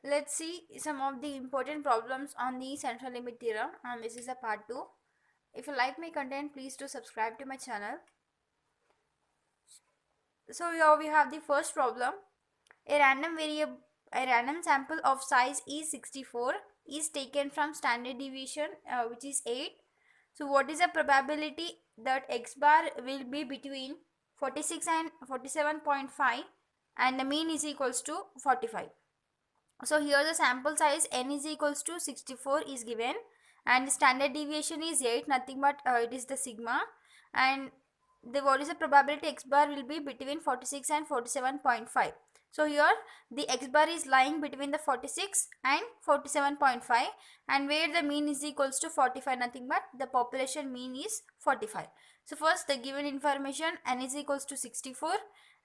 Let's see some of the important problems on the central limit theorem, and this is a part 2. If you like my content, please do subscribe to my channel. So here we have the first problem. A random sample of size is 64 is taken from standard deviation which is 8. So what is the probability that x bar will be between 46 and 47.5 and the mean is equals to 45. So here the sample size n is equals to 64 is given, and the standard deviation is 8, nothing but it is the sigma, and what is the probability x bar will be between 46 and 47.5. So here the x bar is lying between the 46 and 47.5, and where the mean is equals to 45, nothing but the population mean is 45. So first the given information, n is equals to 64,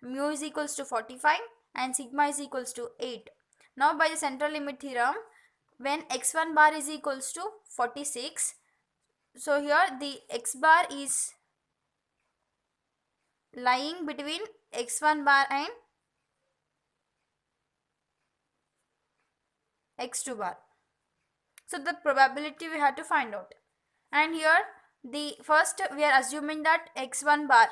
mu is equals to 45 and sigma is equals to 8. Now by the central limit theorem, when x1 bar is equals to 46, so here the x bar is lying between x1 bar and x2 bar. So the probability we have to find out. And here the first we are assuming that x1 bar,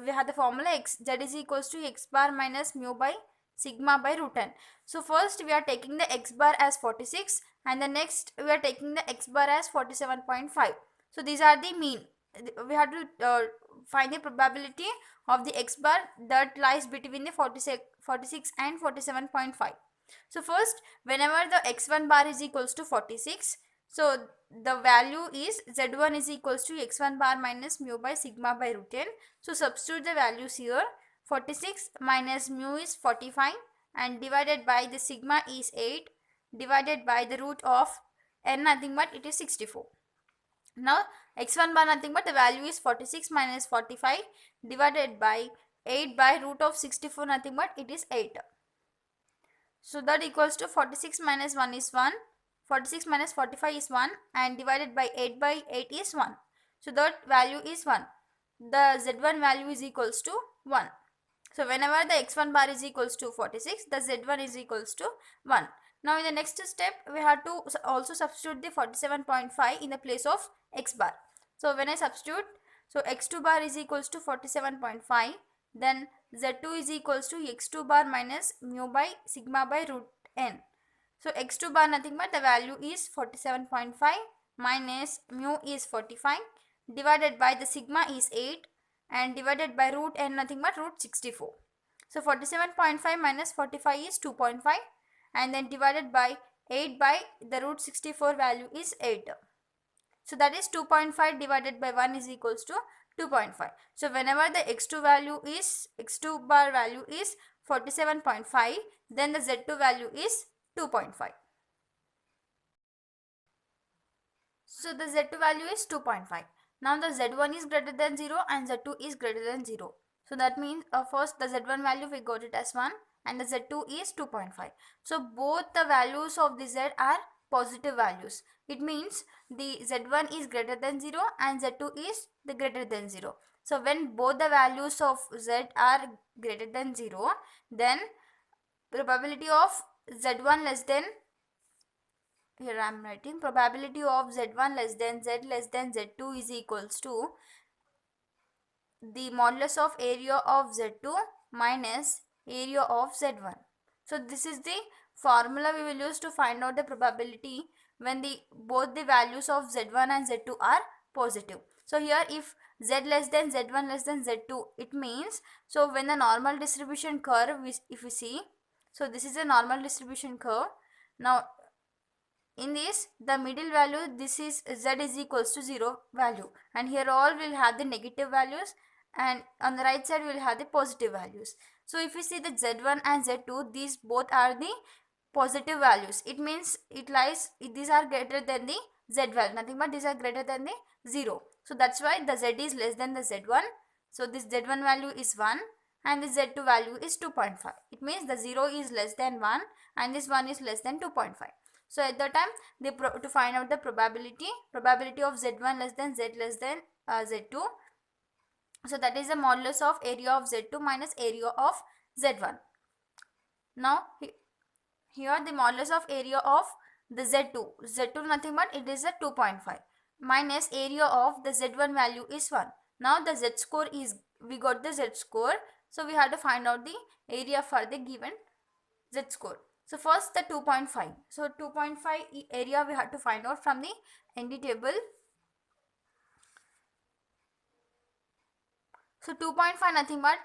we have the formula x z is equals to x bar minus mu by sigma by root n. So first we are taking the x bar as 46 and the next we are taking the x bar as 47.5. So these are the mean. We have to find the probability of the x bar that lies between the 46 and 47.5. So first, whenever the x1 bar is equals to 46, so the value is z1 is equals to x1 bar minus mu by sigma by root n. So substitute the values here. 46 minus mu is 45 and divided by the sigma is 8 divided by the root of n, nothing but it is 64. Now x1 bar nothing but the value is 46 minus 45 divided by 8 by root of 64, nothing but it is 8. So that equals to 46 minus 1 is 1, 46 minus 45 is 1 and divided by 8 is 1. So that value is 1. The z1 value is equals to 1. So whenever the x1 bar is equals to 46, the z1 is equals to 1. Now in the next step, we have to also substitute the 47.5 in the place of x bar. So when I substitute, so x2 bar is equals to 47.5, then z2 is equals to x2 bar minus mu by sigma by root n. So x2 bar nothing but the value is 47.5 minus mu is 45 divided by the sigma is 8 and divided by root n, nothing but root 64. So 47.5 minus 45 is 2.5 and then divided by 8 by the root 64 value is 8. So that is 2.5 divided by 1 is equals to 2.5. So whenever the x2 bar value is 47.5, then the z2 value is 2.5. So the z2 value is 2.5. Now the z1 is greater than 0 and z2 is greater than 0. So that means first the z1 value we got it as 1 and the z2 is 2.5. So both the values of the z are positive values. It means the z1 is greater than 0 and z2 is the greater than 0. So when both the values of z are greater than 0, then probability of z1 less than, here I am writing, probability of z1 less than z2 is equals to the modulus of area of z2 minus area of z1. So this is the formula we will use to find out the probability when both the values of z1 and z2 are positive. So here if z less than z1 less than z2, it means, so when the normal distribution curve if we see, so this is a normal distribution curve. Now in this, the middle value, this is z is equals to 0 value, and here all will have the negative values and on the right side we will have the positive values. So if we see the z1 and z2, these both are the positive values. It means these are greater than the z value, nothing but these are greater than the 0. So that's why the z is less than the z1. So this z1 value is 1 and the z2 value is 2.5. It means the 0 is less than 1 and this 1 is less than 2.5. So at that time, to find out the probability of z1 less than z2. So that is the modulus of area of z2 minus area of z1. Now here the modulus of area of the Z2. Z2 nothing but it is a 2.5 minus area of the Z1 value is 1. Now the Z score is, we got the Z score. So we have to find out the area for the given Z score. So first the 2.5. So 2.5 area we have to find out from the ND table. So 2.5 nothing but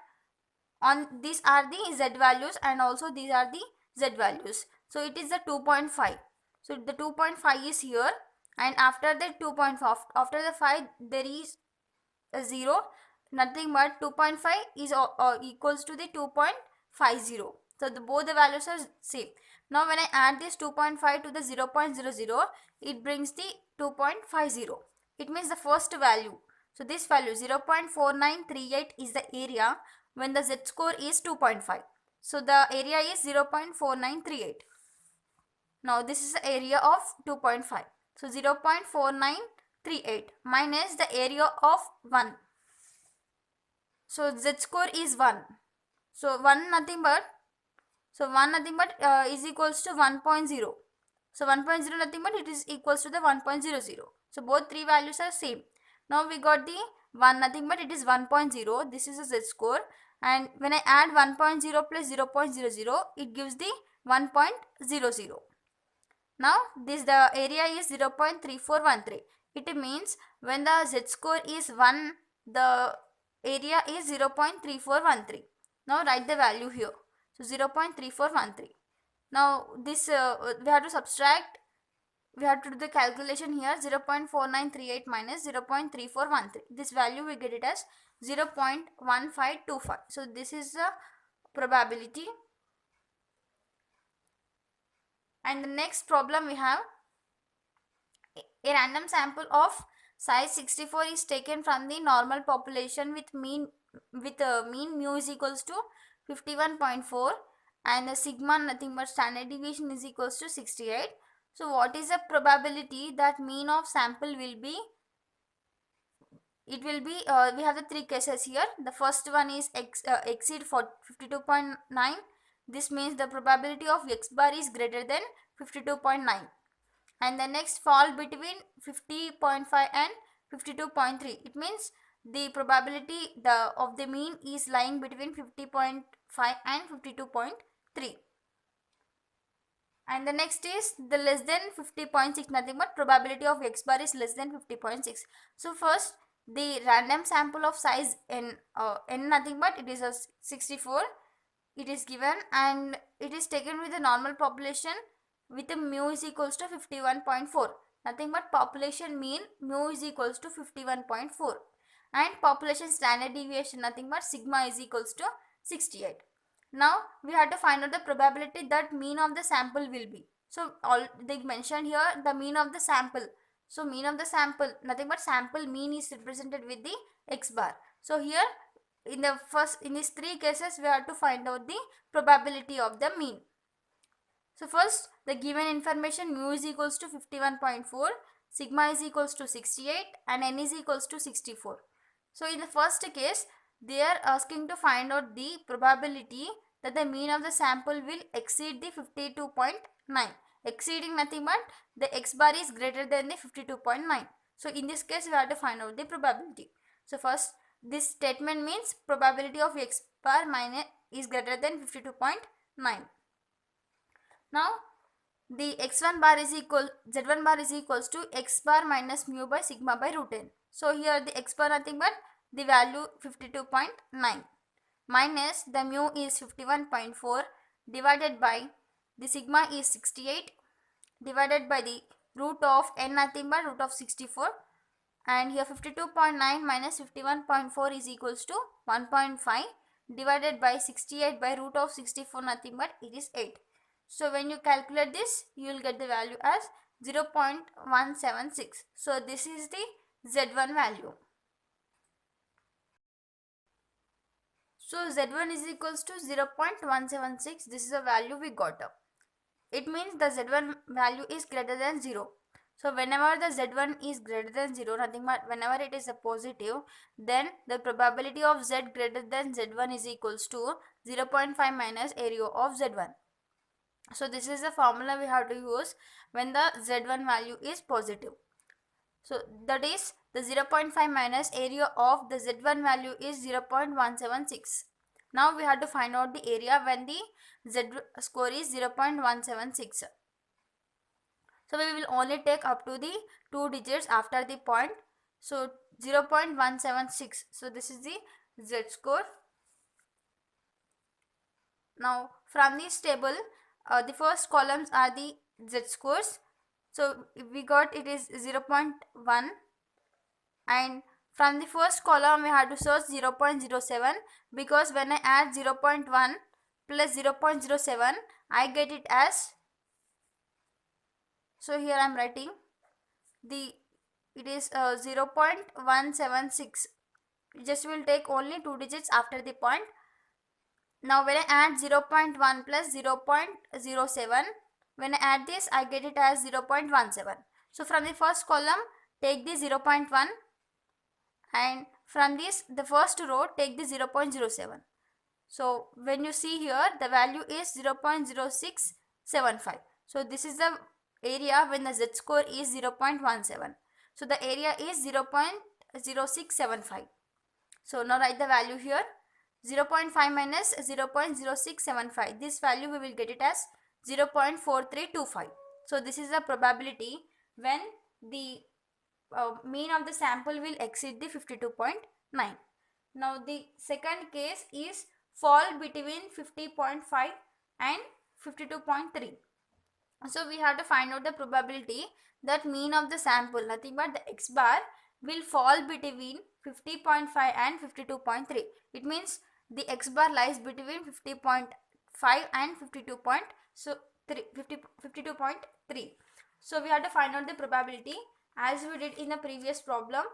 on these are the Z values and also these are the Z values. So it is the 2.5. So the 2.5 is here, and after the 2.5, after the 5 there is a 0, nothing but 2.5 is equals to the 2.50. So both the values are same. Now when I add this 2.5 to the 0.00, it brings the 2.50. It means the first value. So this value 0.4938 is the area when the Z score is 2.5. So the area is 0.4938. Now this is the area of 2.5. So 0.4938 minus the area of 1. So Z score is 1. So 1 nothing but is equals to 1.0. So 1.0 nothing but it is equals to the 1.00. So both three values are same. Now we got the 1 nothing but it is 1.0. This is a Z score, and when I add 1.0 plus 0.00, it gives the 1.00. Now this the area is 0.3413. It means when the Z score is 1, the area is 0.3413. Now write the value here. So 0.3413. Now this we have to subtract, we have to do the calculation here. 0.4938 minus 0.3413. This value we get it as 0.1525. So this is the probability. And the next problem we have, a random sample of size 64 is taken from the normal population with mean mu is equals to 51.4 and the sigma nothing but standard deviation is equals to 68. So what is the probability that mean of sample will be? It will be, we have the three cases here. The first one is exceed for 52.9. This means the probability of X bar is greater than 52.9. And the next fall between 50.5 and 52.3. It means the probability of the mean is lying between 50.5 and 52.3. And the next is the less than 50.6, nothing but probability of X bar is less than 50.6. So first the random sample of size n nothing but it is a 64. It is given and it is taken with the normal population with a mu is equals to 51.4. Nothing but population mean mu is equals to 51.4 and population standard deviation nothing but sigma is equals to 68. Now we have to find out the probability that mean of the sample will be. So all they mentioned here the mean of the sample. So mean of the sample nothing but sample mean is represented with the X bar. So here in these three cases we have to find out the probability of the mean. So first the given information mu is equals to 51.4, sigma is equals to 68 and n is equals to 64. So in the first case they are asking to find out the probability that the mean of the sample will exceed the 52.9. Exceeding nothing but the X bar is greater than the 52.9. So in this case we have to find out the probability. So first this statement means probability of X bar minus is greater than 52.9. Now the Z1 bar is equals to X bar minus mu by sigma by root n. So here the X bar nothing but the value 52.9 minus the mu is 51.4 divided by the sigma is 68 divided by the root of n nothing but root of 64, and here 52.9 minus 51.4 is equals to 1.5 divided by 68 by root of 64 nothing but it is 8. So when you calculate this you will get the value as 0.176. So this is the Z1 value. So Z1 is equals to 0.176. This is the value we got up. It means the Z1 value is greater than 0. So whenever the Z1 is greater than 0, nothing but whenever it is a positive, then the probability of Z greater than Z1 is equals to 0.5 minus area of Z1. So this is the formula we have to use when the z1 value is positive. So that is the 0.5 minus area of the z1 value is 0.176. Now we have to find out the area when the z score is 0.176. So we will only take up to the 2 digits after the point. So 0.176. So this is the z score. Now from this table, the first columns are the z scores. So we got it is 0.1, and from the first column we have to search 0.07, because when I add 0.1 plus 0.07 I get it as, so here I am writing the, it is 0.176. just will take only 2 digits after the point. Now when I add 0.1 plus 0.07, when I add this I get it as 0.17. So from the first column take the 0.1, and from this the first row take the 0.07. So when you see here the value is 0.0675. So this is the area when the z score is 0.17. So the area is 0.0675. So now write the value here, 0.5 minus 0.0675. This value we will get it as 0.4325. So this is the probability when the mean of the sample will exceed the 52.9. Now the second case is fall between 50.5 and 52.3. So we have to find out the probability that mean of the sample, nothing but the x bar, will fall between 50.5 and 52.3. It means the x bar lies between 50.5 and 52.3. So we have to find out the probability as we did in the previous problem.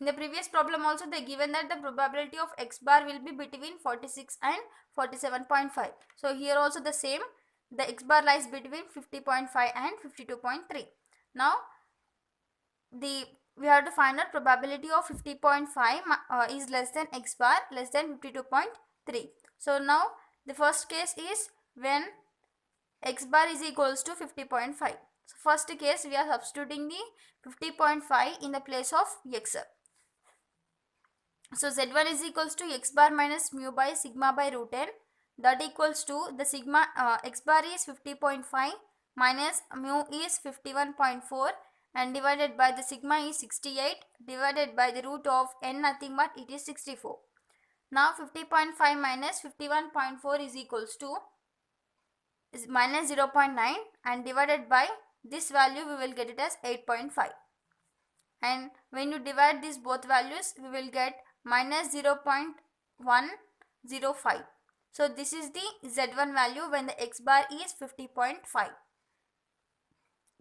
In the previous problem also they given that the probability of x bar will be between 46 and 47.5. So here also the same, the x bar lies between 50.5 and 52.3. Now we have to find out probability of 50.5 is less than x bar less than 52.3. So now the first case is when x bar is equals to 50.5. So first case we are substituting the 50.5 in the place of x. So z1 is equals to x bar minus mu by sigma by root n, that equals to the sigma x bar is 50.5 minus mu is 51.4 and divided by the sigma is 68 divided by the root of n, nothing but it is 64. Now 50.5 minus 51.4 is equals to is minus 0.9 and divided by this value we will get it as 8.5. And when you divide these both values we will get minus 0.105. So this is the z1 value when the x bar is 50.5.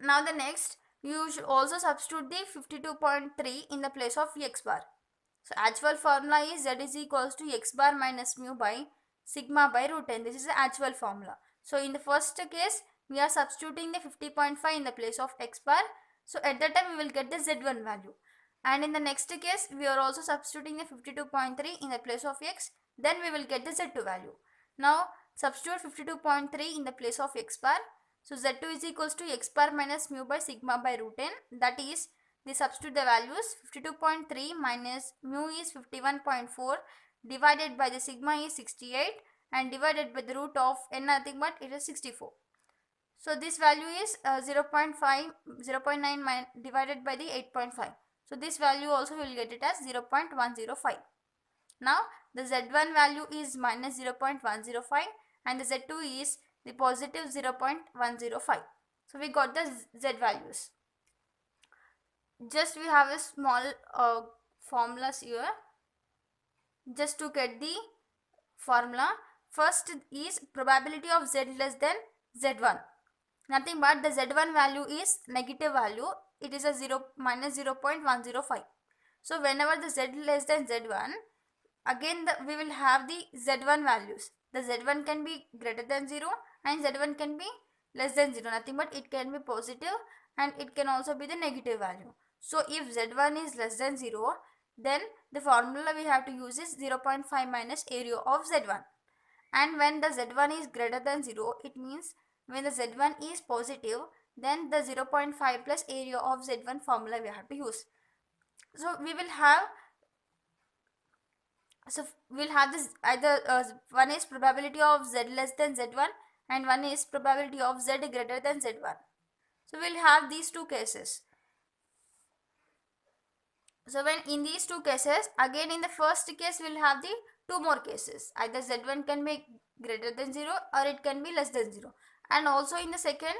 Now the next, you should also substitute the 52.3 in the place of x bar. So actual formula is z is equals to x bar minus mu by sigma by root n. This is the actual formula. So in the first case we are substituting the 50.5 in the place of x bar. So at that time we will get the z1 value. And in the next case we are also substituting the 52.3 in the place of x, then we will get the z2 value. Now substitute 52.3 in the place of x bar. So z2 is equals to x bar minus mu by sigma by root n, that is they substitute the values, 52.3 minus mu is 51.4 divided by the sigma is 68 and divided by the root of n, nothing but it is 64. So this value is 0.9 divided by the 8.5. So this value also will get it as 0.105. Now the z1 value is minus 0.105 and the z2 is the positive 0.105. So we got the z values. Just we have a small formulas here just to get the formula. First is probability of z less than z1. Nothing but the z1 value is negative value. It is a minus 0.105. So whenever the z less than z1, again we will have the z1 values. The z1 can be greater than 0 and z1 can be less than 0. Nothing but it can be positive and it can also be the negative value. So if z1 is less than 0, then the formula we have to use is 0.5 minus area of z1. And when the z1 is greater than 0, it means when the z1 is positive, then the 0.5 plus area of z1 formula we have to use. So we will have, so we'll have this either one is probability of z less than z1 and one is probability of z greater than z1. So we'll have these two cases. So when in these two cases, again in the first case we'll have the two more cases. Either z1 can be greater than 0 or it can be less than 0. And also in the second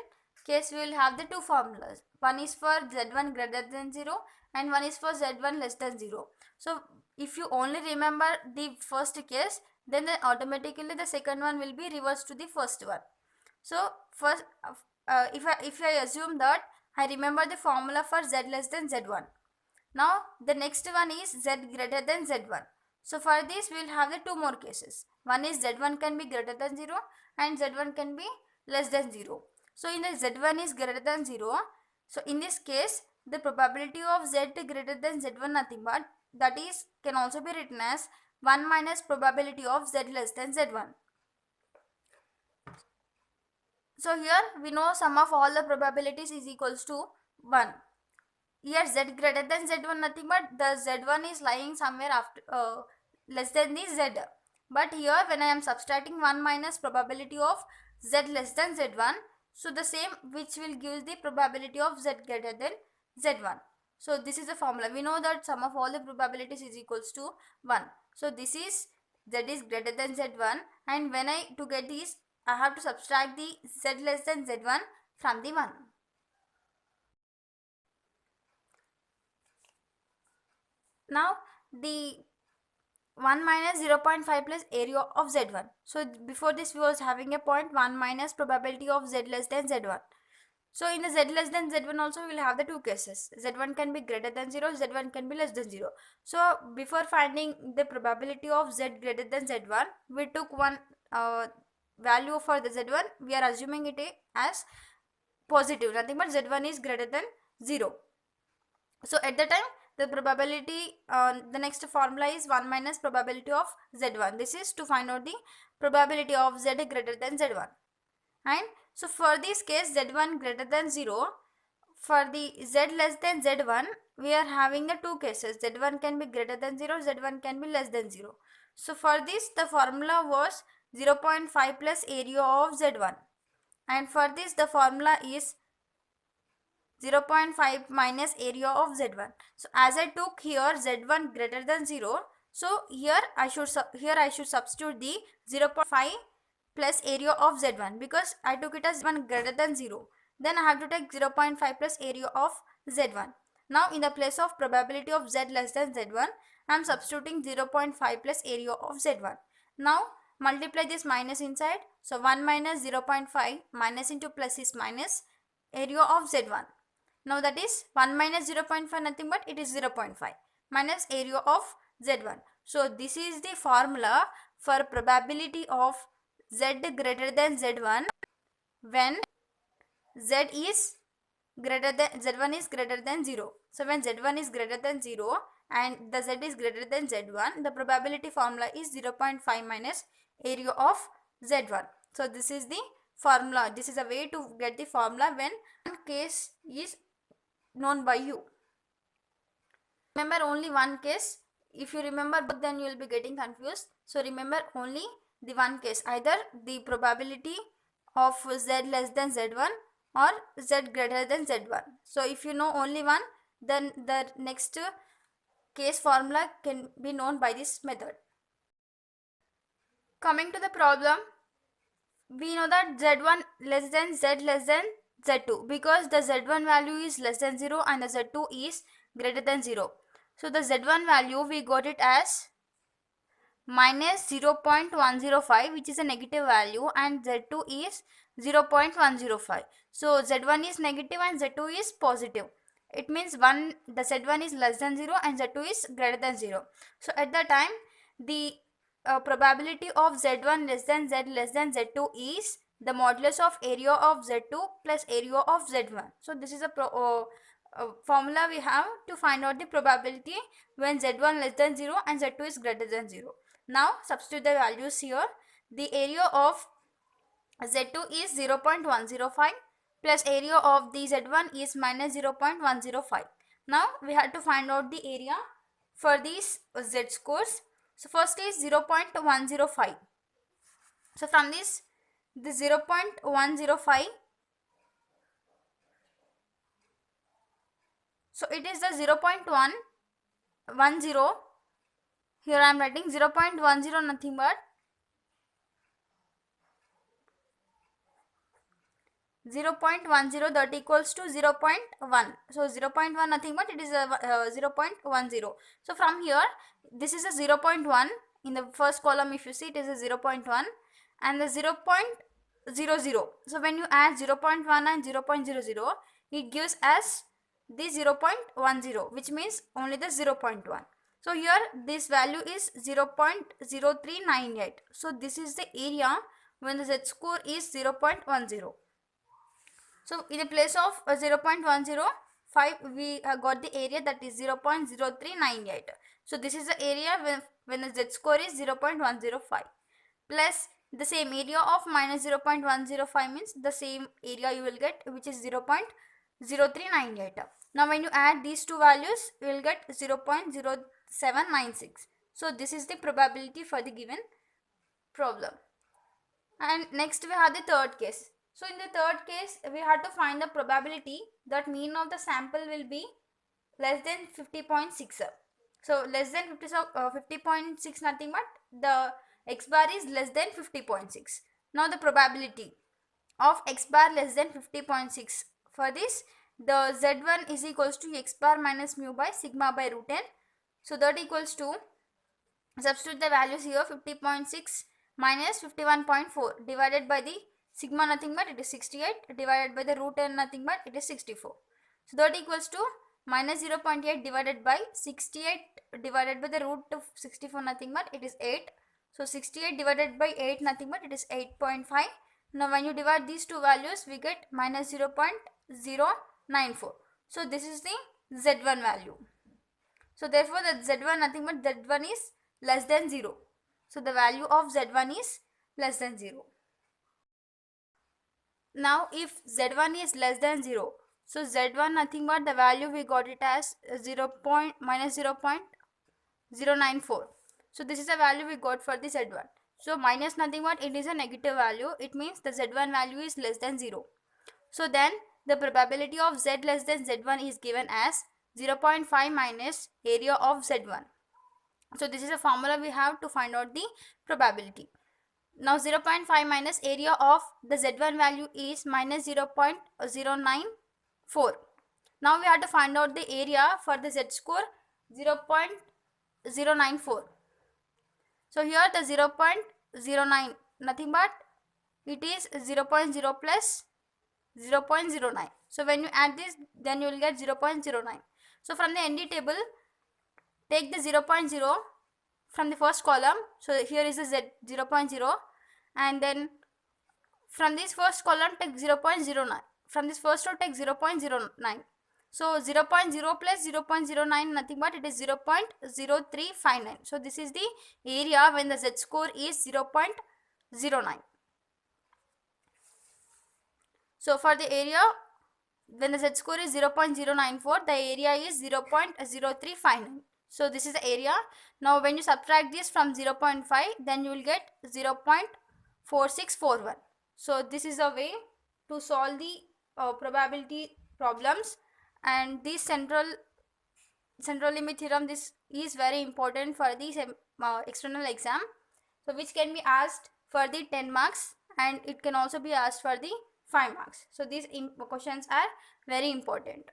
case we will have the two formulas. One is for z1 greater than 0 and one is for z1 less than 0. So if you only remember the first case, then automatically the second one will be reversed to the first one. So first if I assume that I remember the formula for z less than z1. Now the next one is z greater than z1. So for this we will have the two more cases. One is z1 can be greater than 0 and z1 can be less than 0. So in the z1 is greater than 0. So in this case the probability of z greater than z1 nothing but that is can also be written as 1 minus probability of z less than z1. So here we know sum of all the probabilities is equals to 1. Here z greater than z1 nothing but the z1 is lying somewhere after less than the z. But here when I am subtracting 1 minus probability of z less than z1, so the same which will give the probability of z greater than z1. So this is the formula. We know that sum of all the probabilities is equals to 1. So this is z is greater than z1, and when I to get this I have to subtract the z less than z1 from the 1. Now the 1 minus 0.5 plus area of z1. So before this we was having a point 1 minus probability of z less than z1. So in the z less than z1 also we will have the two cases. Z1 can be greater than 0, z1 can be less than 0. So before finding the probability of z greater than z1, we took one value for the z1. We are assuming it as positive, nothing but z1 is greater than 0. So at the time the probability, the next formula is 1 minus probability of z1. This is to find out the probability of z greater than z1. And so for this case z1 greater than 0, for the z less than z1 we are having the two cases. Z1 can be greater than 0, z1 can be less than 0. So for this the formula was 0.5 plus area of z1, and for this the formula is 0.5 minus area of z1. So as I took here z1 greater than 0, so here I should substitute the 0.5 plus area of z1 because I took it as 1 greater than 0. Then I have to take 0.5 plus area of z1. Now in the place of probability of z less than z1, I am substituting 0.5 plus area of z1. Now multiply this minus inside. So 1 minus 0.5 minus into plus is minus area of z1. Now that is 1 minus 0.5 nothing but it is 0.5 minus area of z1. So this is the formula for probability of z greater than z1 when z is greater than z1 is greater than 0. So when z1 is greater than 0 and the z is greater than z1, the probability formula is 0.5 minus area of z1. So this is the formula. This is a way to get the formula when one case is known by you. Remember only one case. If you remember both, then you will be getting confused. So remember only the one case, either the probability of z less than z1 or z greater than z1. So if you know only one, then the next case formula can be known by this method. Coming to the problem, we know that z1 less than z less than z2 because the z1 value is less than 0 and the z2 is greater than 0. So the z1 value we got it as minus 0.105, which is a negative value, and z2 is 0.105. So z1 is negative and z2 is positive. It means the z1 is less than 0 and z2 is greater than 0. So at the time the probability of z1 less than z2 is the modulus of area of z2 plus area of z1. So this is a formula we have to find out the probability when z1 less than 0 and z2 is greater than 0. Now substitute the values here. the area of Z2 is 0.105 plus area of the Z1 is minus 0.105. Now we have to find out the area for these Z scores. So first is 0.105. So from this, the 0.105, so it is the 0.110. Here I am writing 0.10, nothing but 0.10, that equals to 0.1. So 0.1 nothing but it is a 0.10. So from here, this is a 0.1 in the first column. If you see, it is a 0.1 and the 0.00. So when you add 0.1 and 0.00, it gives us the 0.10, which means only the 0.1. So here this value is 0.0398. So this is the area when the Z score is 0.10. So in the place of 0.105, we got the area, that is 0.0398. So this is the area when the Z score is 0.105 plus the same area of minus 0.105 means the same area you will get, which is 0.0398. Now when you add these two values, you will get 0.0796. So this is the probability for the given problem. And next we have the third case. So in the third case, we have to find the probability that mean of the sample will be less than 50.6. So less than 50.6 nothing but the x bar is less than 50.6. Now the probability of x bar less than 50.6, for this the z1 is equals to x bar minus mu by sigma by root n. So that equals to, substitute the values here, 50.6 minus 51.4 divided by the sigma nothing but it is 68 divided by the root n nothing but it is 64. So that equals to minus 0.8 divided by 68 divided by the root of 64 nothing but it is 8. So 68 divided by 8 nothing but it is 8.5. Now when you divide these two values, we get minus 0.094. So this is the Z1 value. So therefore the Z1 nothing but Z1 is less than 0. So the value of Z1 is less than 0. Now if Z1 is less than 0, so Z1 nothing but the value we got it as minus 0.094. So this is the value we got for the Z1. So minus nothing but it is a negative value. It means the Z1 value is less than 0. So then the probability of Z less than Z1 is given as 0.5 minus area of Z1. So this is a formula we have to find out the probability. Now 0.5 minus area of the Z1 value is minus 0.094. Now we have to find out the area for the Z score 0.094. So here the 0.09 nothing but it is 0.0 plus 0.09. So when you add this, then you will get 0.09. So from the ND table, take the 0.0 from the first column. So here is the Z 0.0, and then from this first column take 0.09. From this first row take 0.09. So 0.0 plus 0.09 nothing but it is 0.0359. So this is the area when the Z score is 0.09. So for the area when the Z score is 0.094, the area is 0.0359. So this is the area. Now when you subtract this from 0.5, then you will get 0.4641. So this is a way to solve the probability problems, and this central limit theorem, this is very important for the external exam, so which can be asked for the 10 marks and it can also be asked for the 5 marks. So these questions are very important.